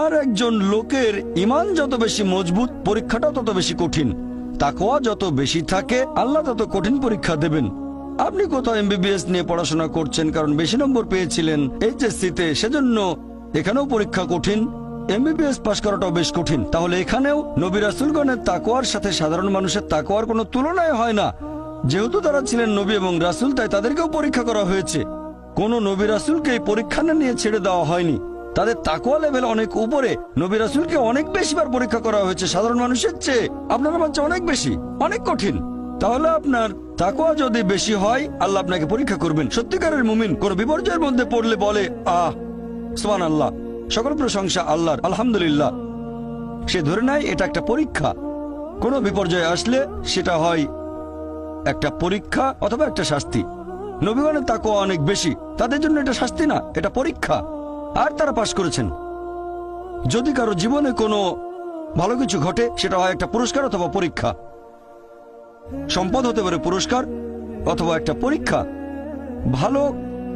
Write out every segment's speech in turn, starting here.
আর একজন লোকের ঈমান যত বেশি মজবুত, পরীক্ষাটাও তত বেশি কঠিন। তাকওয়া যত বেশি থাকে, আল্লাহ তত কঠিন পরীক্ষা দেবেন। আপনি কোথাও এমবিবিএস নিয়ে পড়াশোনা করছেন কারণ বেশি নম্বর পেয়েছিলেন এইচএসসি-তে, সেজন্য এখানেও পরীক্ষা কঠিন। এমবিবিএস পাশ করাটাও বেশ কঠিন। তাহলে এখানেও নবী রাসূলগণের তাকওয়ার সাথে সাধারণ মানুষের তাকওয়ার কোনো তুলনায় হয় না। যেহেতু তারা ছিলেন নবী এবং রাসূল, তাই তাদেরকেও পরীক্ষা করা হয়েছে। কোন নবী রাসূলকে এই পরীক্ষা নিয়ে ছেড়ে দেওয়া হয়নি। তাদের তাকওয়া লেভেল অনেক উপরে। নবী রাসূলকে অনেক বেশিবার পরীক্ষা করা হয়েছে সাধারণ মানুষের চেয়ে। আপনার বাচ্চা অনেক বেশি, অনেক কঠিন। তাহলে আপনার তাকওয়া যদি বেশি হয়, আল্লাহ আপনাকে পরীক্ষা করবেন। সত্যিকারের মুমিন কোন বিপর্যয়ের মধ্যে পড়লে বলে, সুবহানাল্লাহ, সকল প্রশংসা আল্লাহর, আলহামদুলিল্লাহ। সে ধরে নেয় এটা একটা পরীক্ষা। কোনো বিপর্যয় আসলে সেটা হয় একটা পরীক্ষা অথবা একটা শাস্তি। নবীগণের তাকওয়া অনেক বেশি, তাদের জন্য এটা শাস্তি না, এটা পরীক্ষা। আর তারা পাশ করেছেন। যদি কারো জীবনে কোনো ভালো কিছু ঘটে, সেটা হয় একটা পুরস্কার অথবা পরীক্ষা। সম্পদ হতে পারে পুরস্কার অথবা একটা পরীক্ষা। ভালো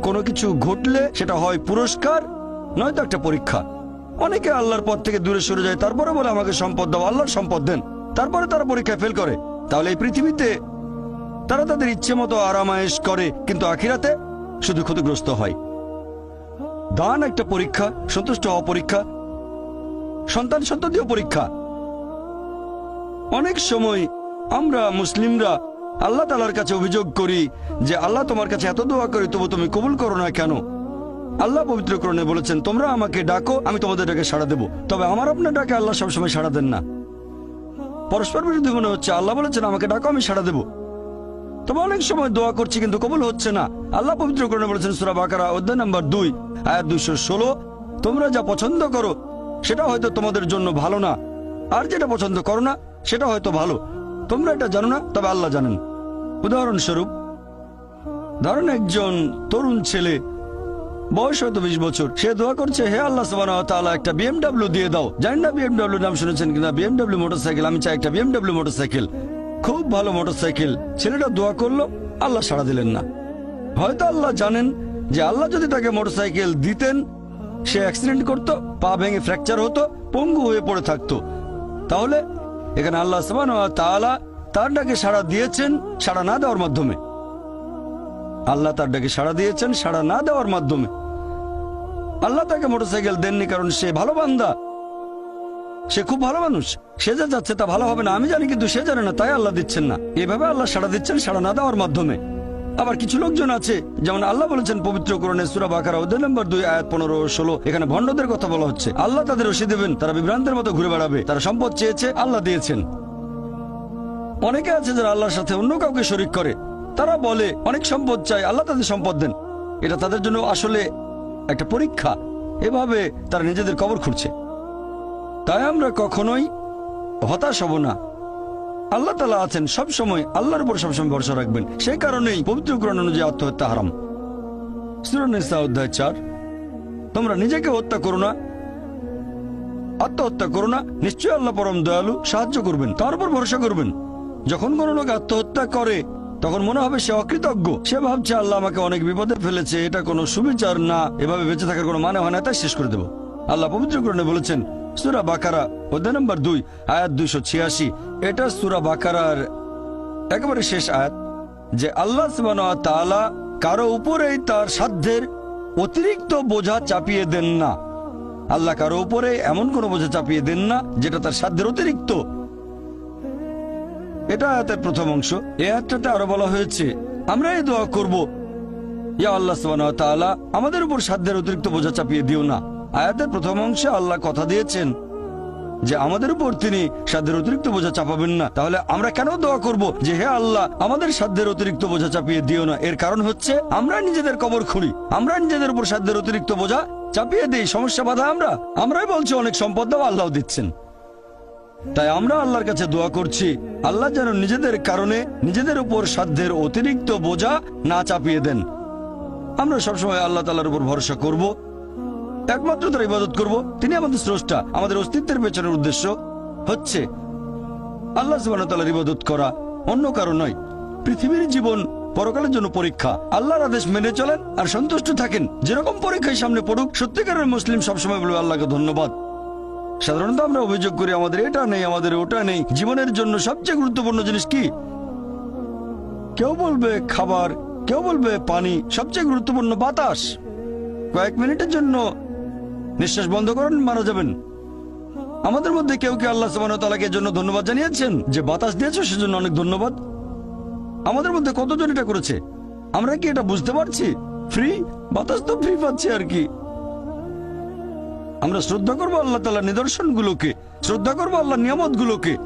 কোনো কিছু ঘটলে সেটা হয় পুরস্কার, নয়তো একটা পরীক্ষা। অনেকে আল্লাহর পথ থেকে দূরে সরে যায়, তারপরে বলে আমাকে সম্পদ দাও, আল্লাহর সম্পদ দেন। তারপরে তারা পরীক্ষায় ফেল করে। তাহলে এই পৃথিবীতে তারা তাদের ইচ্ছে মতো আরামায়েশ করে, কিন্তু আখিরাতে শুধু ক্ষতিগ্রস্ত হয়। দান একটা পরীক্ষা, সন্তুষ্ট হওয়া পরীক্ষা, সন্তান সন্ততিও পরীক্ষা। অনেক সময় আমরা মুসলিমরা আল্লাহ তাআলার কাছে অভিযোগ করি যে আল্লাহ, তোমার কাছে এত দোয়া করি তবু তুমি কবুল করো না কেন? আল্লাহ পবিত্র কোরআনে বলেছেন, তোমরা আমাকে ডাকো, আমি তোমাদের ডাকে সাড়া দেব। তবে আমার আপনার ডাকে আল্লাহ সবসময় সাড়া দেন না। পরস্পর বিরোধী মনে হচ্ছে। আল্লাহ বলেছেন আমাকে ডাকো, আমি সাড়া দেব। তবে অনেক সময় দোয়া করছি কিন্তু কবুল হচ্ছে না। আল্লাহ পবিত্র কোরআনে বলেছেন সূরা বাকারা অধ্যায় নম্বর 2 আয়াত 216, তোমরা যা পছন্দ করো সেটা হয়তো তোমাদের জন্য ভালো না, আর যেটা পছন্দ করো না সেটা হয়তো ভালো। তোমরা এটা জানো না, তবে আল্লাহ জানেন। উদাহরণস্বরূপ, ধরেন একজন তরুণ ছেলে, বয়স হয়তো 20 বছর, সে দোয়া করছে, হে আল্লাহ সুবহানাহু ওয়া তাআলা, একটা বিএমডব্লিউ দিয়ে দাও। জানি না বিএমডব্লিউ নাম শুনেছেন কিনা, বিএমডব্লিউ মোটরসাইকেল। আমি চাই একটা বিএমডব্লিউ মোটরসাইকেল, খুব ভালো মোটরসাইকেল। ছেলেটা দোয়া করলো, আল্লাহ সাড়া দিলেন না। হয়তো আল্লাহ জানেন যে আল্লাহ যদি তাকে মোটরসাইকেল দিতেন, সে অ্যাক্সিডেন্ট করতো, পা ভেঙে ফ্র্যাকচার হতো, পঙ্গু হয়ে পড়ে থাকতো। তাহলে এখানে আল্লাহ সুবহানাহু ওয়া তাআলা তার ডাকে সাড়া দিয়েছেন সাড়া না দেওয়ার মাধ্যমে। আল্লাহ তার ডাকে সাড়া দিয়েছেন সাড়া না দেওয়ার মাধ্যমে। আল্লাহ তাকে মোটরসাইকেল দেননি কারণ সে ভালো বান্দা, সে খুব ভালো মানুষ, সে যা যাচ্ছে তা ভালো হবে না আমি জানি, কিন্তু সে জানে না, তাই আল্লাহ দিচ্ছেন না। এভাবে আল্লাহ সাড়া দিচ্ছেন সাড়া না দেওয়ার মাধ্যমে। আবার কিছু লোকজন আছে, যেমন আল্লাহ বলেছেন পবিত্র কোরআনে সূরা বাকারা অধ্যায় নম্বর 2 আয়াত 15 ও 16, এখানে ভণ্ডদের কথা বলা হচ্ছে। আল্লাহ তাদের রশি দেবেন, তারা বিভ্রান্তের মতো ঘুরে বেড়াবে। তারা সম্পদ চেয়েছে, আল্লাহ দিয়েছেন। অনেকে আছে যারা আল্লাহর সাথে অন্য কাউকে শরীক করে। তারা বলে অনেক সম্পদ চাই, আল্লাহ তাদের সম্পদ দেন। এটা তাদের জন্য আসলে একটা পরীক্ষা। এভাবে তারা নিজেদের কবর খুঁড়ছে। তাই আমরা কখনোই হতাশ হব না। আল্লাহ তাআলা আছেন সব সময়, আল্লাহর উপর সবসময় ভরসা রাখবেন। সেই কারণেই পবিত্র কোরআন অনুযায়ী আত্মহত্যা হারাম। সূরা নিসা অধ্যায় 4, তোমরা নিজেকে হত্যা করো না, আত্মহত্যা করো না, নিশ্চয়ই আল্লাহ পরম দয়ালু, সাহায্য করবেন, তার উপর ভরসা করবেন। যখন কোনো লোক আত্মহত্যা করে তখন মনে হবে সে অকৃতজ্ঞ। সে ভাবছে আল্লাহ আমাকে অনেক বিপদে ফেলেছে, এটা কোনো সুবিচার না, এভাবে বেঁচে থাকার কোনো মানে হয় না, তাই শেষ করে দেব। আল্লাহ পবিত্র কোরআনে বলেছেন সূরা বাকারা অধ্যায় নম্বর 2 আয়াত 286, এটা সূরা বাকারার একেবারে শেষ আয়াত, যে আল্লাহ সুবহানাহু ওয়া তাআলা কারো উপরেই তার সাধ্যের অতিরিক্ত বোঝা চাপিয়ে দেন না। আল্লাহ কারো উপরে এমন কোনো বোঝা চাপিয়ে দেন না যেটা তার সাধ্যের অতিরিক্ত। এটা আয়াতের প্রথম অংশ। এই আয়াতটাতে আরো বলা হয়েছে আমরা এই দোয়া করব, ইয়া আল্লাহ সুবহানাহু ওয়া তাআলা, আমাদের উপর সাধ্যের অতিরিক্ত বোঝা চাপিয়ে দিও না। আয়াতের প্রথম অংশে আল্লাহ কথা দিয়েছেন যে আমাদের উপর তিনি সাধ্যের অতিরিক্ত বোঝা চাপাবেন না। তাহলে আমরা কেন দোয়া করব যে হে আল্লাহ আমাদের সাধ্যের অতিরিক্ত বোঝা চাপিয়ে দিও না? এর কারণ হচ্ছে আমরা নিজেদের কবর খুঁড়ি, আমরা নিজেদের উপর সাধ্যের অতিরিক্ত বোঝা চাপিয়ে দিই, সমস্যা বাধা আমরাই বলছি অনেক সম্পদ দাও, আল্লাহ দিচ্ছেন। তাই আমরা আল্লাহর কাছে দোয়া করছি আল্লাহ যেন নিজেদের কারণে নিজেদের উপর সাধ্যের অতিরিক্ত বোঝা না চাপিয়ে দেন। আমরা সবসময় আল্লাহ তাআলার উপর ভরসা করব, একমাত্র তার ইবাদত করব। তিনি আমাদের স্রষ্টা, আমাদের অস্তিত্বের পেছনের উদ্দেশ্য হচ্ছে আল্লাহ সুবহানাহু ওয়া তাআলার ইবাদত করা, অন্য কারো নয়। পৃথিবীর জীবন পরকালের জন্য পরীক্ষা। আল্লাহর আদেশ মেনে চলেন আর সন্তুষ্ট থাকেন। যেরকম পরীক্ষায় সামনে পড়ুক, সত্যিকারের মুসলিম সবসময় বলবে আল্লাহকে ধন্যবাদ, সাধারণত আমরা অভিযোগ করি আমাদের এটা নেই, আমাদের ওটা নেই। জীবনের জন্য সবচেয়ে গুরুত্বপূর্ণ জিনিস কি? কেউ বলবে খাবার, কেউ বলবে পানি, সবচেয়ে গুরুত্বপূর্ণ বাতাস। কয়েক মিনিটের জন্য নিঃশ্বাস বন্ধ করেন, মারা যাবেন। আমাদের মধ্যে কেউ কি আল্লাহ সুবহানাহু ওয়া তাআলাকে এর জন্য ধন্যবাদ জানিয়েছেন যে বাতাস দিয়েছো সেজন্য অনেক ধন্যবাদ? আমাদের মধ্যে কতজন এটা করেছে? আমরা কি এটা বুঝতে পারছি? ফ্রি বাতাস তো ফ্রি পাচ্ছি আর কি। আমরা শ্রদ্ধা করবো আল্লাহ তাআলার নিদর্শনগুলোকে, শ্রদ্ধা করবো আল্লাহর নিয়ামতগুলোকে।